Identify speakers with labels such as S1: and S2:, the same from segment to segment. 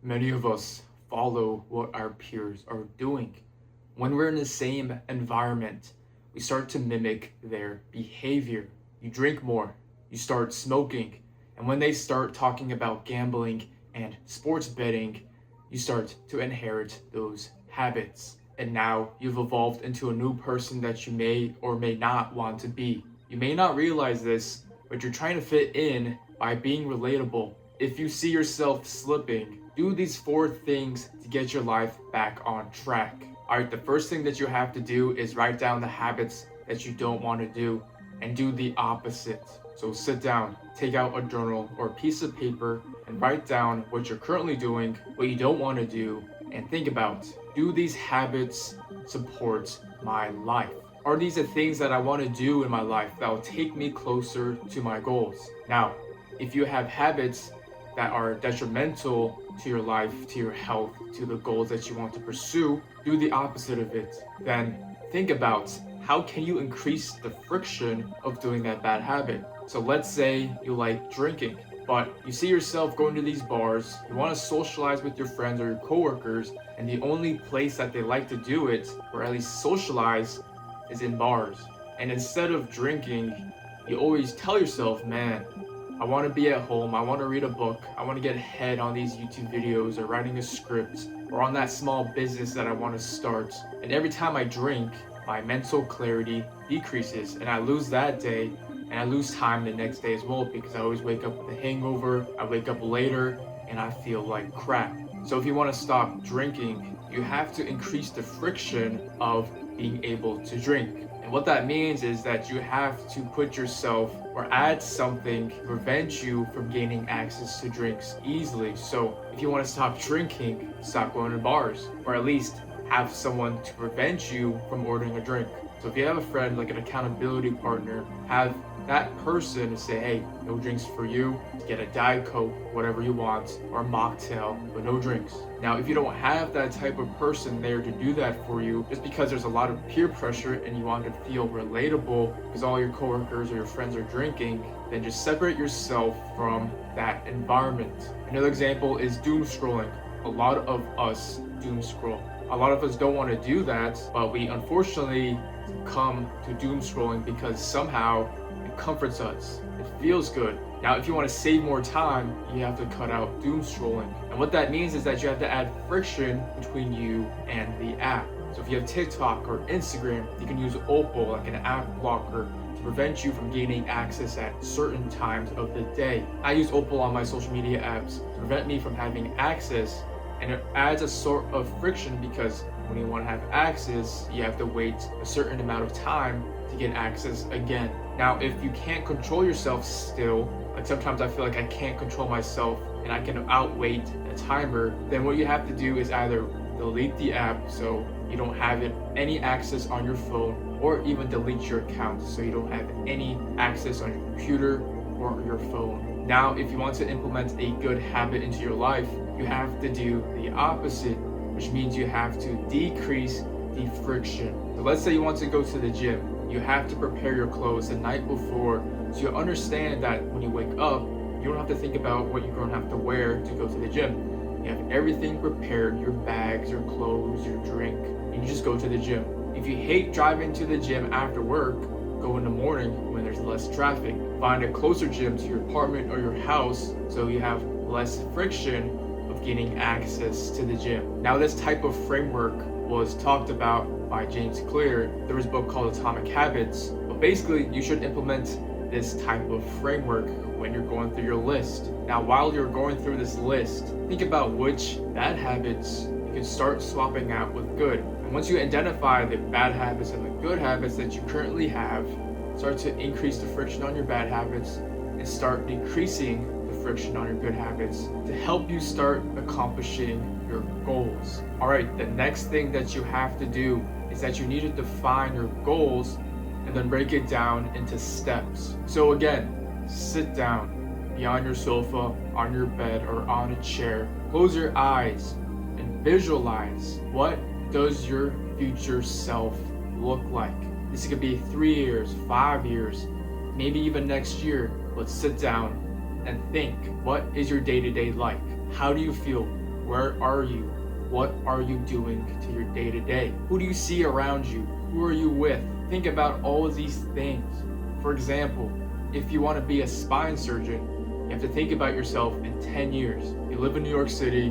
S1: Many of us follow what our peers are doing. When we're in the same environment, we start to mimic their behavior. You drink more, you start smoking, and when they start talking about gambling and sports betting, you start to inherit those habits. And now you've evolved into a new person that you may or may not want to be. You may not realize this, but you're trying to fit in by being relatable. If you see yourself slipping, do these 4 things to get your life back on track. Alright, the first thing that you have to do is write down the habits that you don't want to do and do the opposite. So sit down, take out a journal or a piece of paper and write down what you're currently doing, what you don't want to do, and think about, do these habits support my life? Are these the things that I want to do in my life that will take me closer to my goals? Now, if you have habits that are detrimental to your life, to your health, to the goals that you want to pursue, do the opposite of it. Then think about, how can you increase the friction of doing that bad habit? So let's say you like drinking, but you see yourself going to these bars, you want to socialize with your friends or your coworkers, and the only place that they like to do it, or at least socialize, is in bars. And instead of drinking, you always tell yourself, man, I want to be at home, I want to read a book, I want to get ahead on these YouTube videos or writing a script or on that small business that I want to start. And every time I drink, my mental clarity decreases and I lose that day and I lose time the next day as well because I always wake up with a hangover, I wake up later and I feel like crap. So if you want to stop drinking, you have to increase the friction of being able to drink. And what that means is that you have to put yourself or add something to prevent you from gaining access to drinks easily. So if you want to stop drinking, stop going to bars, or at least have someone to prevent you from ordering a drink. So if you have a friend, like an accountability partner, have that person say, hey, no drinks for you, get a Diet Coke, whatever you want, or a mocktail, but no drinks. Now, if you don't have that type of person there to do that for you, just because there's a lot of peer pressure and you want to feel relatable because all your coworkers or your friends are drinking, then just separate yourself from that environment. Another example is doom scrolling. A lot of us doom scroll. A lot of us don't want to do that, but we unfortunately come to doom scrolling because somehow it comforts us. It feels good. Now, if you want to save more time, you have to cut out doom scrolling. And what that means is that you have to add friction between you and the app. So if you have TikTok or Instagram, you can use Opal, like an app blocker, to prevent you from gaining access at certain times of the day. I use Opal on my social media apps to prevent me from having access, and it adds a sort of friction because when you want to have access, you have to wait a certain amount of time to get access again. Now, if you can't control yourself still, like sometimes I feel like I can't control myself and I can outwait a timer, then what you have to do is either delete the app so you don't have any access on your phone, or even delete your account so you don't have any access on your computer or your phone. Now, if you want to implement a good habit into your life, you have to do the opposite, which means you have to decrease the friction. So let's say you want to go to the gym. You have to prepare your clothes the night before so you understand that when you wake up, you don't have to think about what you're going to have to wear to go to the gym. You have everything prepared, your bags, your clothes, your drink, and you just go to the gym. If you hate driving to the gym after work, go in the morning when there's less traffic. Find a closer gym to your apartment or your house so you have less friction of gaining access to the gym. Now, this type of framework was talked about by James Clear. There was a book called Atomic Habits. But basically, you should implement this type of framework when you're going through your list. Now, while you're going through this list, think about which bad habits you can start swapping out with good. And once you identify the bad habits and the good habits that you currently have, start to increase the friction on your bad habits and start decreasing the friction on your good habits to help you start accomplishing your goals. All right, the next thing that you have to do is that you need to define your goals and then break it down into steps. So again, sit down, be on your sofa, on your bed, or on a chair. Close your eyes and visualize, what does your future self look like? This could be 3 years, 5 years, maybe even next year. Let's sit down and think, what is your day-to-day like? How do you feel? Where are you? What are you doing to your day to day? Who do you see around you? Who are you with? Think about all of these things. For example, if you want to be a spine surgeon, you have to think about yourself in 10 years. You live in New York City,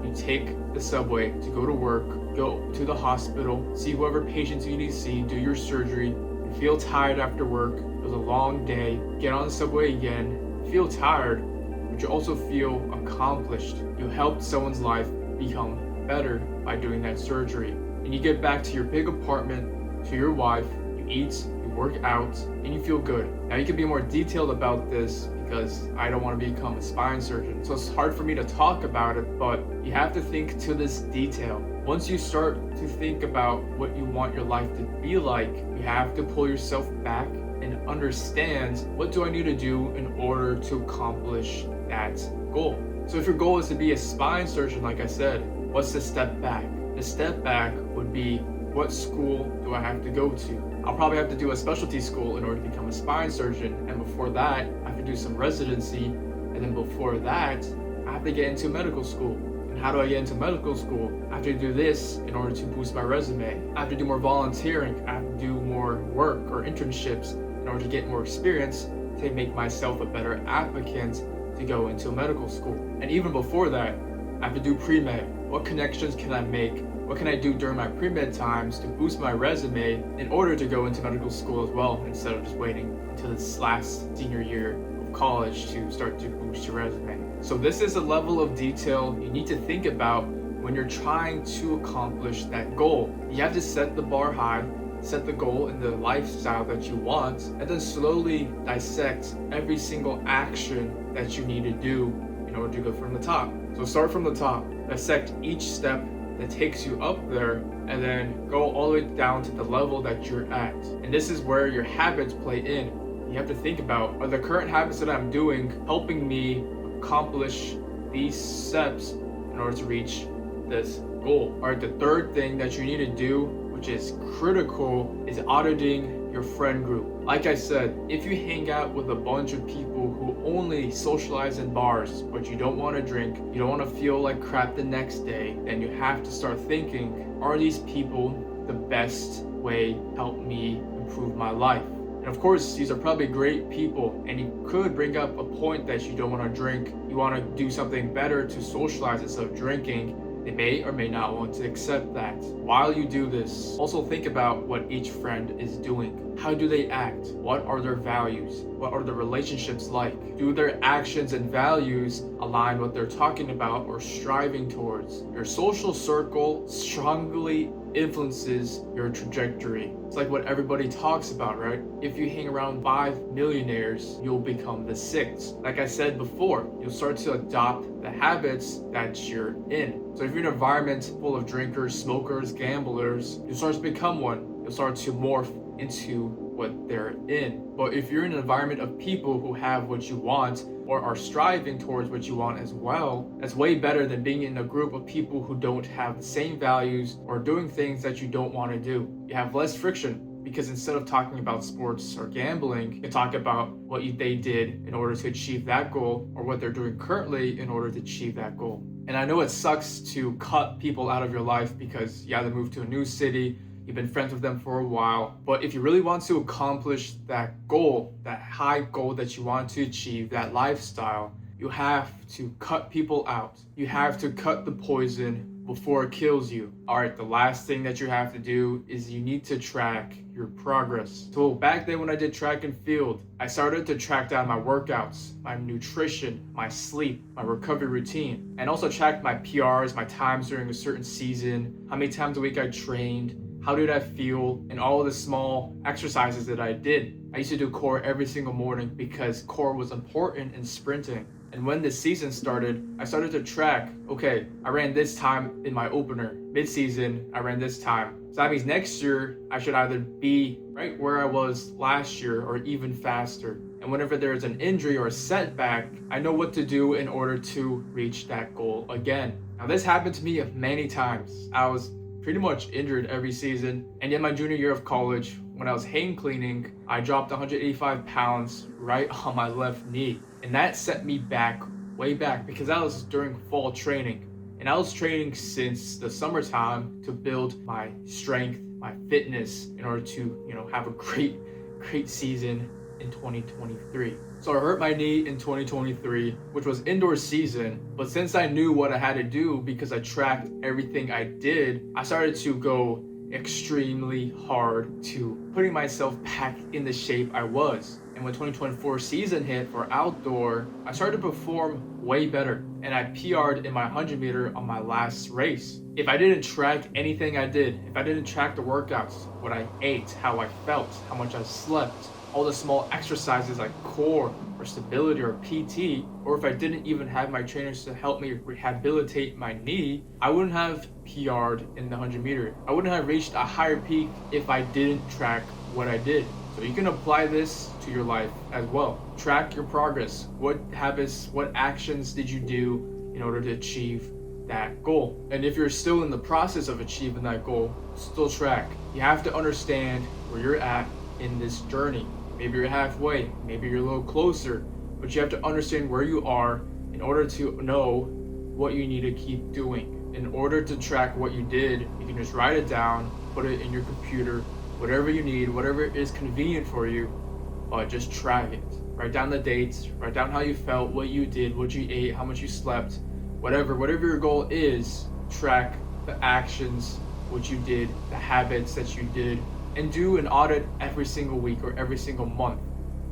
S1: you take the subway to go to work, go to the hospital, see whoever patients you need to see, do your surgery, you feel tired after work, it was a long day, get on the subway again, feel tired, but you also feel accomplished. You helped someone's life become better by doing that surgery. And you get back to your big apartment, to your wife, you eat, you work out, and you feel good. Now you can be more detailed about this because I don't want to become a spine surgeon. So it's hard for me to talk about it, but you have to think to this detail. Once you start to think about what you want your life to be like, you have to pull yourself back and understand, what do I need to do in order to accomplish that goal? So if your goal is to be a spine surgeon, like I said, what's the step back? The step back would be, what school do I have to go to? I'll probably have to do a specialty school in order to become a spine surgeon, and before that, I have to do some residency, and then before that, I have to get into medical school. And how do I get into medical school? I have to do this in order to boost my resume. I have to do more volunteering. I have to do more work or internships in order to get more experience to make myself a better applicant to go into medical school. And even before that, I have to do pre-med. What connections can I make? What can I do during my pre-med times to boost my resume in order to go into medical school as well, instead of just waiting until this last senior year of college to start to boost your resume? So this is a level of detail you need to think about when you're trying to accomplish that goal. You have to set the bar high, set the goal and the lifestyle that you want, and then slowly dissect every single action that you need to do in order to go from the top. So start from the top, dissect each step that takes you up there, and then go all the way down to the level that you're at. And this is where your habits play in. You have to think about, are the current habits that I'm doing helping me accomplish these steps in order to reach this goal? All right, the third thing that you need to do, which is critical, is auditing your friend group. Like I said, if you hang out with a bunch of people who only socialize in bars, but you don't want to drink, you don't want to feel like crap the next day, then you have to start thinking, are these people the best way to help me improve my life? And of course, these are probably great people, and you could bring up a point that you don't want to drink, you want to do something better to socialize instead of drinking. They may or may not want to accept that. While you do this, also think about what each friend is doing. How do they act? What are their values? What are the relationships like? Do their actions and values align what they're talking about or striving towards? Your social circle strongly influences your trajectory. It's like what everybody talks about, right? If you hang around 5 millionaires, you'll become the 6th. Like I said before, you'll start to adopt the habits that you're in. So if you're in an environment full of drinkers, smokers, gamblers, you'll start to become one. You'll start to morph into what they're in. But if you're in an environment of people who have what you want or are striving towards what you want as well, that's way better than being in a group of people who don't have the same values or doing things that you don't want to do. You have less friction, because instead of talking about sports or gambling, you talk about what they did in order to achieve that goal, or what they're doing currently in order to achieve that goal. And I know it sucks to cut people out of your life because you either move to a new city, you've been friends with them for a while, but if you really want to accomplish that goal, that high goal that you want to achieve, that lifestyle, you have to cut people out. You have to cut the poison before it kills you. All right, the last thing that you have to do is you need to track your progress. So back then when I did track and field, I started to track down my workouts, my nutrition, my sleep, my recovery routine, and also tracked my PRs, my times during a certain season, how many times a week I trained, how did I feel, and all of the small exercises that I did. I used to do core every single morning because core was important in sprinting. And when the season started, I started to track, okay, I ran this time in my opener. Mid-season, I ran this time. So that means next year, I should either be right where I was last year or even faster. And whenever there's an injury or a setback, I know what to do in order to reach that goal again. Now this happened to me many times. I was pretty much injured every season. And in my junior year of college, when I was hang cleaning, I dropped 185 pounds right on my left knee. And that set me back, way back, because that was during fall training. And I was training since the summertime to build my strength, my fitness, in order to, have a great season in 2023. So I hurt my knee in 2023, which was indoor season, but since I knew what I had to do because I tracked everything I did, I started to go extremely hard to putting myself back in the shape I was. And when 2024 season hit for outdoor, I started to perform way better, and I PR'd in my 100 meter on my last race. If I didn't track anything I did, if I didn't track the workouts, what I ate, how I felt, how much I slept, all the small exercises like core or stability or PT, or if I didn't even have my trainers to help me rehabilitate my knee, I wouldn't have PR'd in the 100 meter. I wouldn't have reached a higher peak if I didn't track what I did. So you can apply this to your life as well. Track your progress. What habits, what actions did you do in order to achieve that goal? And if you're still in the process of achieving that goal, still track. You have to understand where you're at in this journey. Maybe you're halfway, maybe you're a little closer, but you have to understand where you are in order to know what you need to keep doing. In order to track what you did, you can just write it down, put it in your computer, whatever you need, whatever is convenient for you, but just track it. Write down the dates, write down how you felt, what you did, what you ate, how much you slept, whatever your goal is, track the actions, what you did, the habits that you did, and do an audit every single week or every single month.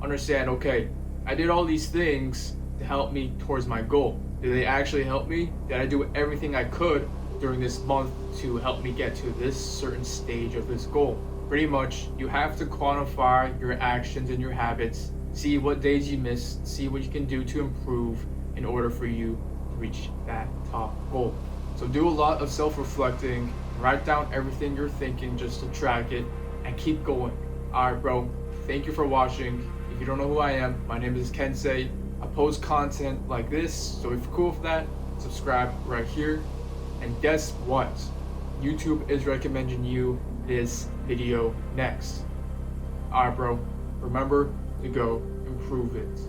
S1: Understand, okay, I did all these things to help me towards my goal. Did they actually help me? Did I do everything I could during this month to help me get to this certain stage of this goal? Pretty much, you have to quantify your actions and your habits, see what days you missed, see what you can do to improve in order for you to reach that top goal. So do a lot of self-reflecting, write down everything you're thinking just to track it, and keep going. Alright bro, thank you for watching. If you don't know who I am, my name is Kensei. I post content like this, so if you're cool with that, subscribe right here. And guess what? YouTube is recommending you this video next. Alright bro, remember to go improve it.